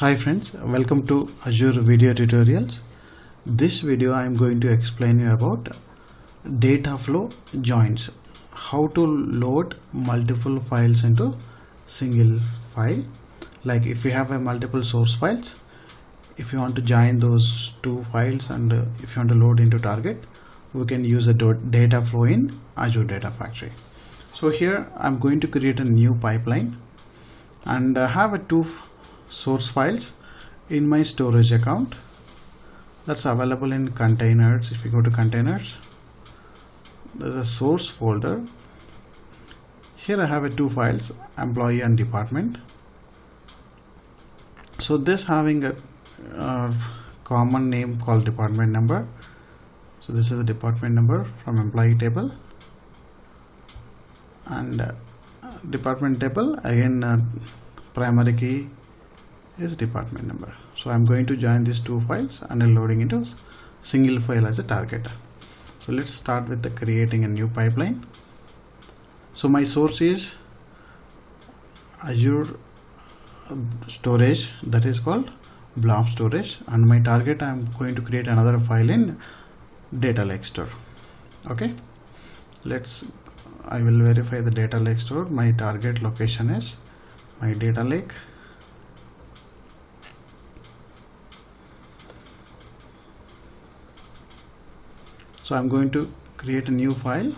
Hi friends, welcome to Azure video tutorials. This video I am going to explain you about DataFlow joins, how to load multiple files into single file. Like if you have a multiple source files, if you want to join those two files and if you want to load into target, we can use a DataFlow in Azure Data Factory. So here I'm going to create a new pipeline and have two source files in my storage account that's available in containers. If you go to containers, there's a source folder. Here I have two files, employee and department. So this having a common name called department number. So this is the department number from employee table, and department table again primary key is department number. So I'm going to join these two files and loading into single file as a target. So let's start with the creating a new pipeline. So my source is Azure storage, that is called blob storage, and my target I'm going to create another file in data lake store. Okay, I will verify the data lake store. My target location is my data lake. So I'm going to create a new file,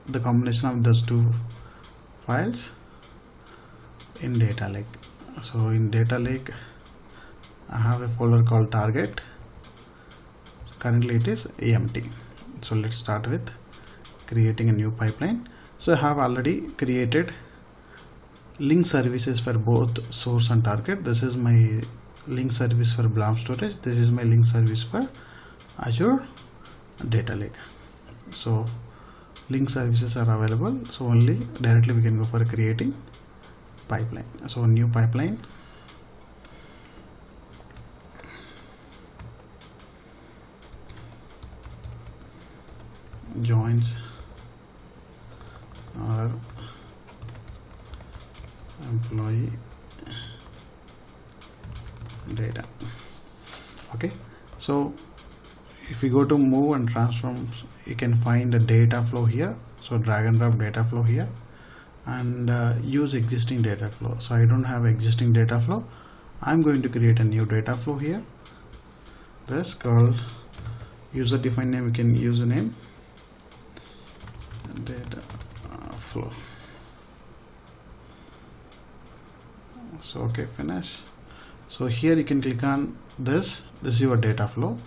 the combination of those two files in data lake. So in data lake I have a folder called target. So currently it is empty. So let's start with creating a new pipeline. So I have already created link services for both source and target. This is my link service for blob storage. This is my link service for Azure Data Lake. So link services are available, so only directly we can go for creating pipeline. So new pipeline, joins our employee data. Okay, so if you go to move and transforms, you can find a data flow here. So drag and drop data flow here and use existing data flow. So I don't have existing data flow. I'm going to create a new data flow here. This called user defined name. We can use a name data flow. So okay, finish. So here you can click on this is your data flow,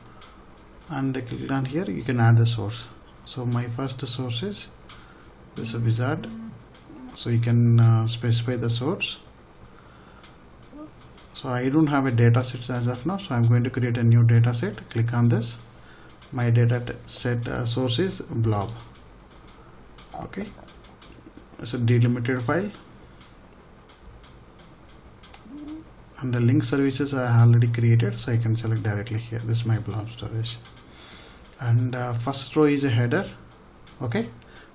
and click on here, you can add the source. So my first source is this wizard. So you can specify the source. So I don't have a data set as of now, so I'm going to create a new data set. Click on this. My data set source is blob. Okay, it's a delimited file, and the link services I already created, so I can select directly here. This is my blob storage, and first row is a header. Okay,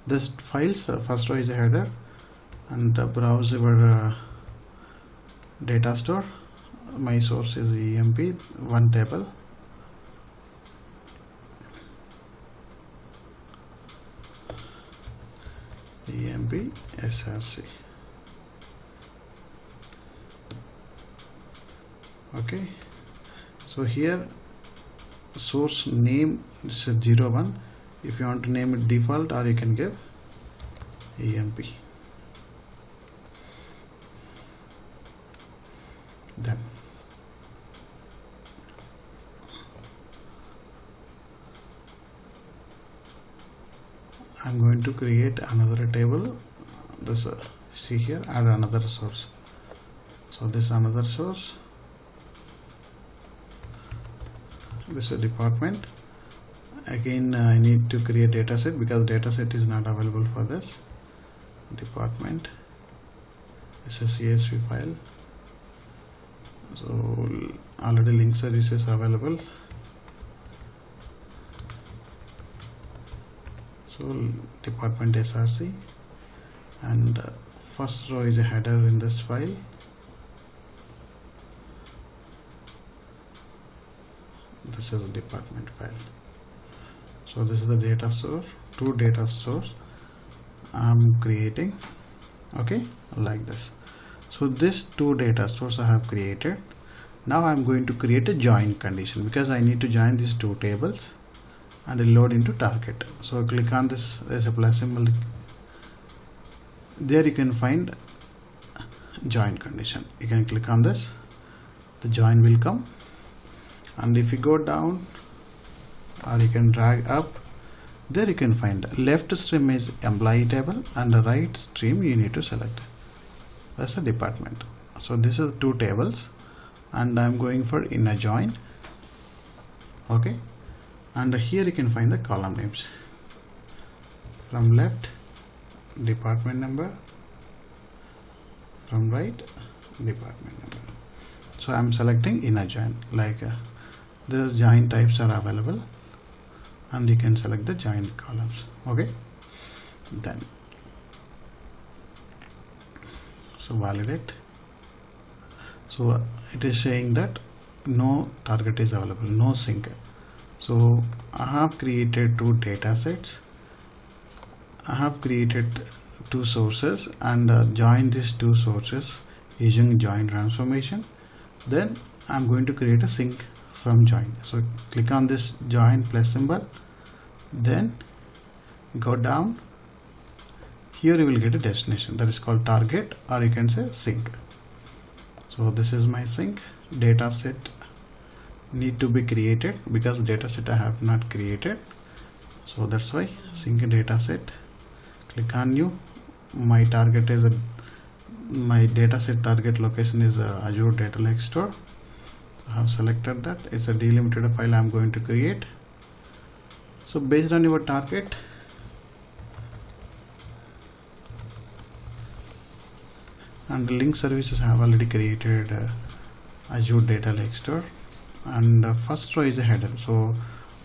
this files first row is a header, and browse your data store. My source is EMP one table. EMP SRC. Okay, so here source name is 01. If you want to name it default, or you can give EMP. Then I'm going to create another table. This see here, add another source. So this another source. This is a department. Again I need to create data set because data set is not available for this department. It's a CSV file. So already link services available. So department SRC, and first row is a header in this file. This is a department file. So this is the data source, two data source I'm creating, okay, like this. So this two data source I have created. Now I'm going to create a join condition because I need to join these two tables and load into target. So click on this, there's a plus symbol there, you can find join condition. You can click on this, the join will come, and if you go down or you can drag up, there you can find left stream is employee table and the right stream you need to select. That's a department. So this is two tables and I'm going for inner join, okay, and here you can find the column names. From left, department number, from right, department number. So I'm selecting inner join, like the join types are available and you can select the join columns, okay. Then so validate. So it is saying that no target is available, no sync. So I have created two data sets, I have created two sources and join these two sources using join transformation. Then I'm going to create a sync from join. So click on this join plus symbol, then go down. Here you will get a destination that is called target, or you can say sync. So this is my sync. Data set need to be created because data set I have not created. So that's why sync data set. Click on new. My target is my data set target location is Azure Data Lake Store. I have selected that. It's a delimited file I'm going to create. So based on your target, and the link services have already created Azure Data Lake Store, and first row is a header. So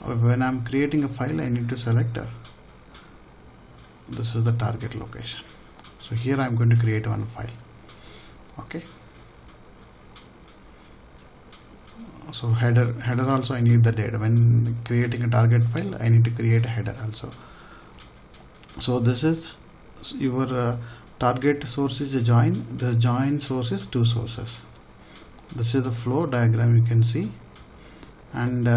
when I'm creating a file, I need to select this is the target location. So here I'm going to create one file, okay. So header also I need the data. When creating a target file, I need to create a header also. So this is your target source is a join. The join source is two sources. This is the flow diagram you can see, and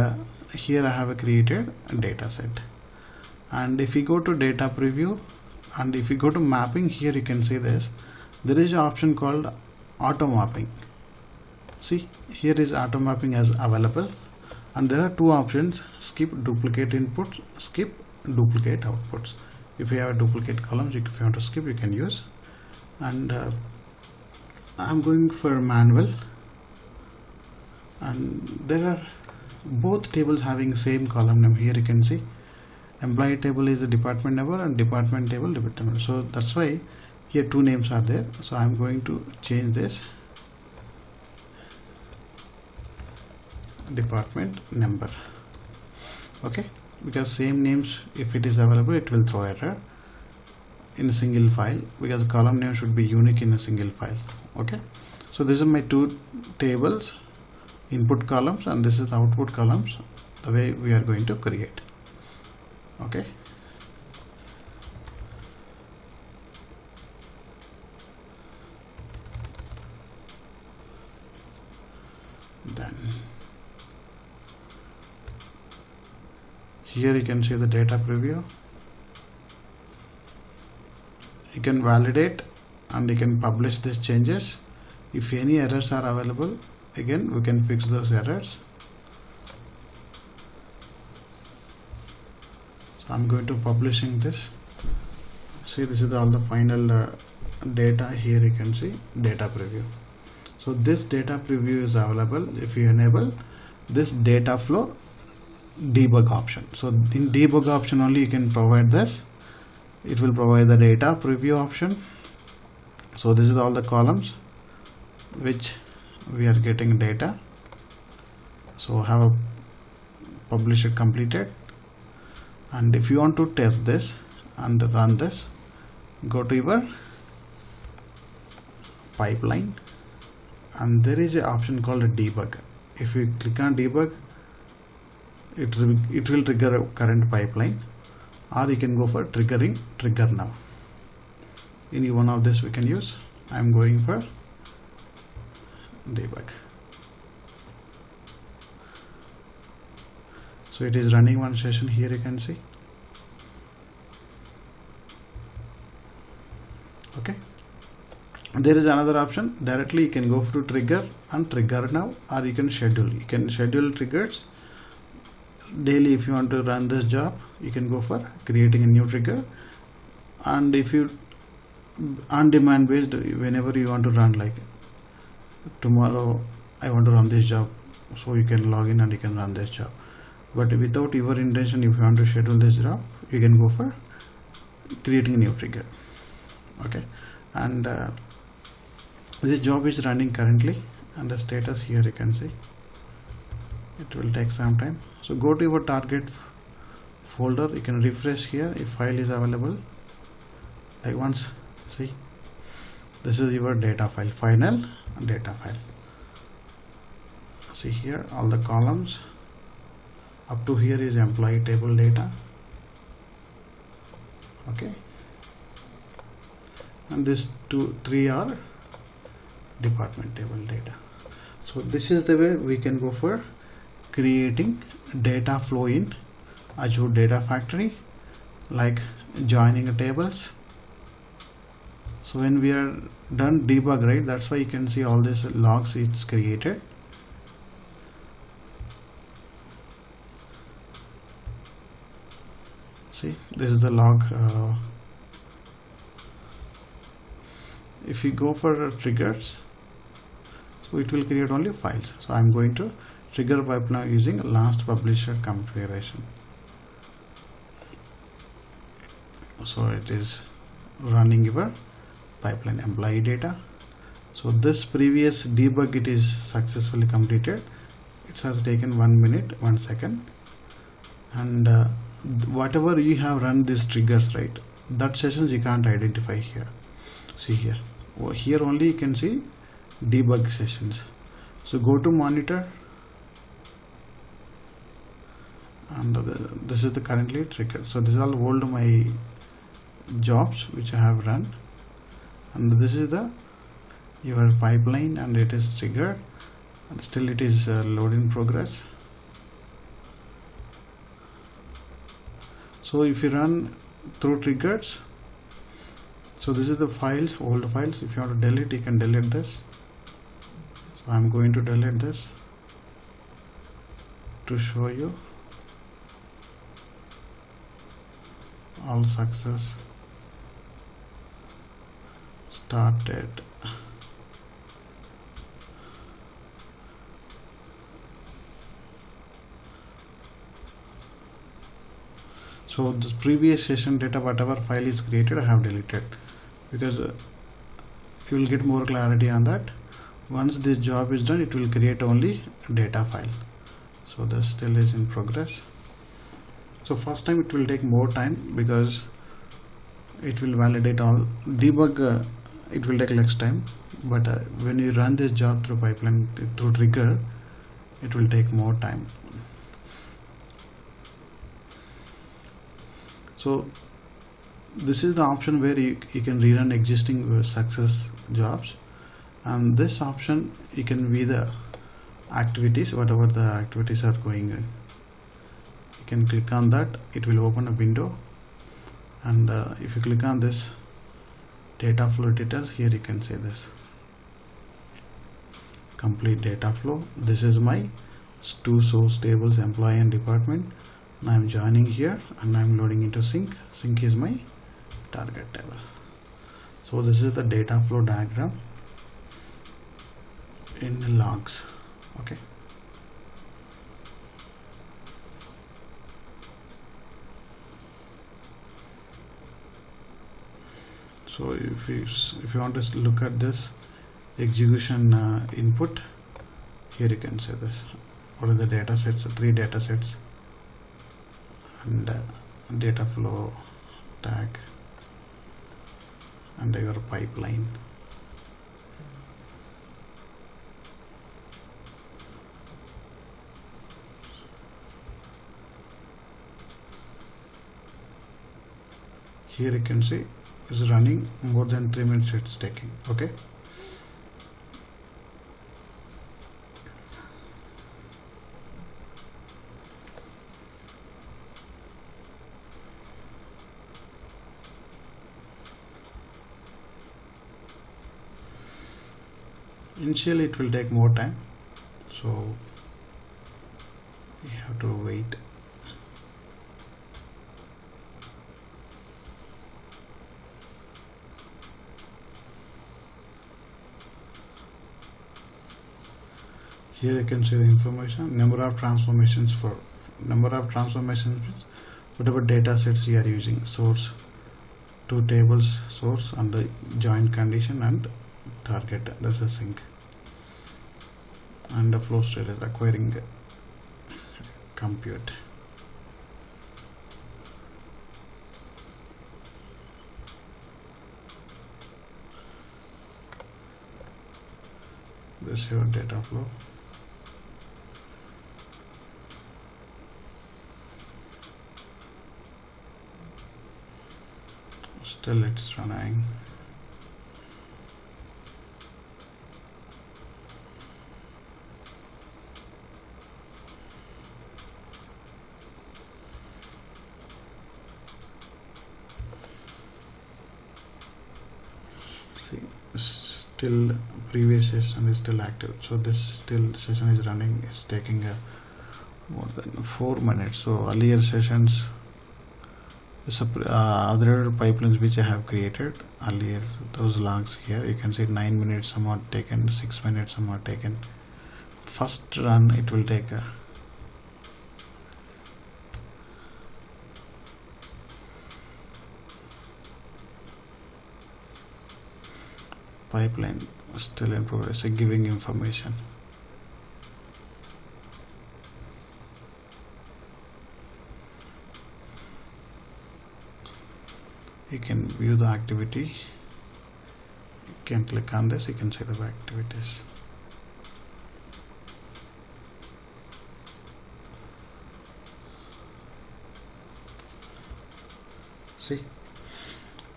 here I have created a data set. And if you go to data preview and if you go to mapping, here you can see this, there is an option called Automopping. See, here is Automopping as available, and there are two options: skip duplicate inputs, skip duplicate outputs. If you have duplicate columns, if you want to skip, you can use. And I'm going for manual, and there are both tables having same column name. Here you can see employee table is the department number and department table department number. So that's why here two names are there. So I'm going to change this department number, okay, because same names, if it is available, it will throw error in a single file, because the column name should be unique in a single file, okay. So this is my two tables, input columns, and this is the output columns, the way we are going to create, okay. Then here you can see the data preview. You can validate and you can publish these changes. If any errors are available, again we can fix those errors. So I'm going to publishing this. See, this is all the final data. Here you can see data preview. So this data preview is available if you enable this data flow debug option. So in debug option only you can provide this. It will provide the data preview option. So this is all the columns which we are getting data. So have a publisher completed, and if you want to test this and run this, go to your pipeline, and there is an option called a debug. If you click on debug, it will trigger a current pipeline, or you can go for trigger now. Any one of this we can use. I am going for debug. So it is running one session here, you can see. Okay. There is another option. Directly you can go through trigger and trigger now, or you can schedule. You can schedule triggers daily. If you want to run this job, you can go for creating a new trigger, and if you on demand based, whenever you want to run, like tomorrow I want to run this job, so you can log in and you can run this job. But without your intention, if you want to schedule this job, you can go for creating a new trigger. Okay. And this job is running currently, and the status here you can see. It will take some time. So go to your target folder. You can refresh here if file is available. Like once, see, this is your data file, final data file. See here all the columns. Up to here is employee table data. Okay. And this 3 are department table data. So this is the way we can go for creating data flow in Azure Data Factory, like joining tables. So when we are done debug, right, that's why you can see all these logs it's created. See, this is the log. If you go for triggers, so it will create only files. So I'm going to trigger pipeline using last publisher configuration. So it is running your pipeline employee data. So this previous debug, it is successfully completed. It has taken 1 minute 1 second, and whatever you have run these triggers, right, that sessions you can't identify here. See here, here only you can see debug sessions. So go to monitor, and this is the currently trigger. So this is all old my jobs which I have run, and this is the your pipeline, and it is triggered, and still it is load in progress. So if you run through triggers, so this is the files, old files. If you want to delete, you can delete this. So I'm going to delete this to show you all success started. So this previous session data, whatever file is created, I have deleted, because you will get more clarity on that. Once this job is done, it will create only data file. So this still is in progress. So first time it will take more time, because it will validate all debug. It will take less time, but when you run this job through pipeline, through trigger, it will take more time. So this is the option where you can rerun existing success jobs, and this option you can view the activities, whatever the activities are going in. You can click on that, it will open a window, and if you click on this data flow details, here you can say this complete data flow. This is my two source tables, employee and department. Now I'm joining here and I'm loading into sync. Sync is my target table. So this is the data flow diagram in the logs. Okay. So if you want to look at this execution input, here you can say this. What are the data sets? 3 data sets. And data flow tag and your pipeline. here you can see is running more than 3 minutes it's taking. Okay, initially it will take more time, so you have to wait. Here you can see the information, number of transformations whatever data sets you are using, source, 2 tables, source and the join condition and target, that's a sync, and the flow state is acquiring compute. This is your data flow. Still it's running. See, still previous session is still active, so this still session is running, is taking more than 4 minutes. So earlier sessions, other pipelines which I have created earlier, those logs here you can see 9 minutes some are taken, 6 minutes some are taken. First run it will take pipeline still in progress, giving information. You can view the activity, you can click on this, you can see the activities. See,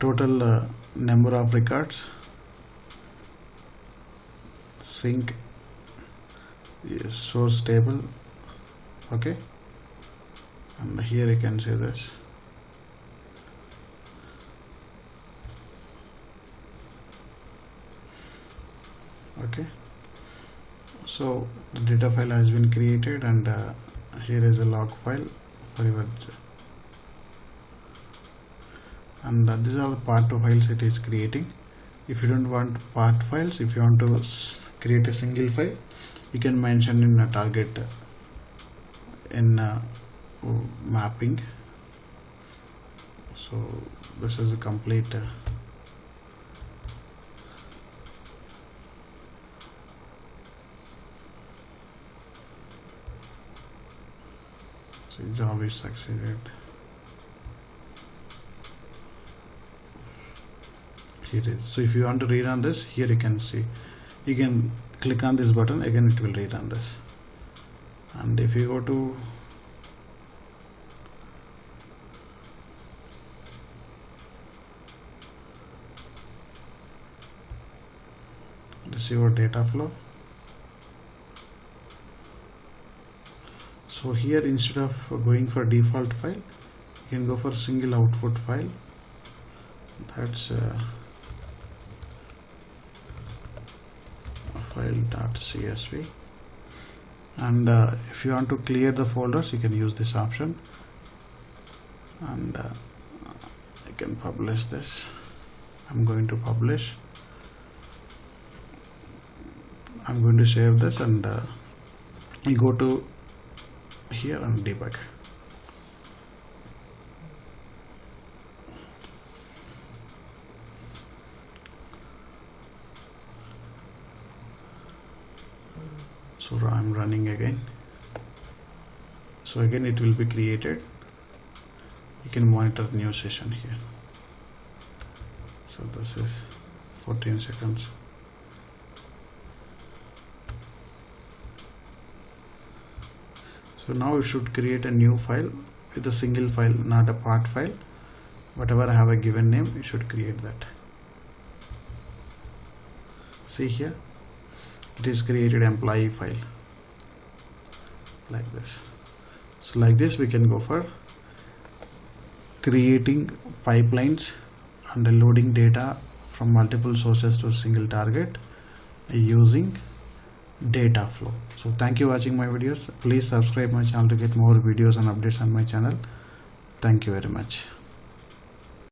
total number of records, sync, source table. Okay, and here you can see this. Okay, so the data file has been created, and here is a log file for your, and these are part 2 files it is creating. If you don't want part files, if you want to create a single file, you can mention in a target in mapping. So this is a complete job is succeeded. Here it is. So if you want to read on this, here you can see, you can click on this button, again it will read on this. And if you go to this is your data flow. So here, instead of going for default file, you can go for single output file. That's file.csv. And if you want to clear the folders, you can use this option, and you can publish this. I'm going to publish. I'm going to save this, and you go to here and debug. So I'm running again. So again it will be created. You can monitor new session here. So this is 14 seconds. So now you should create a new file with a single file, not a part file. whatever I have a given name, you should create that. See here, it is created employee file like this. So like this we can go for creating pipelines and loading data from multiple sources to a single target using DataFlow. So thank you for watching my videos. Please subscribe my channel to get more videos and updates on my channel. Thank you very much.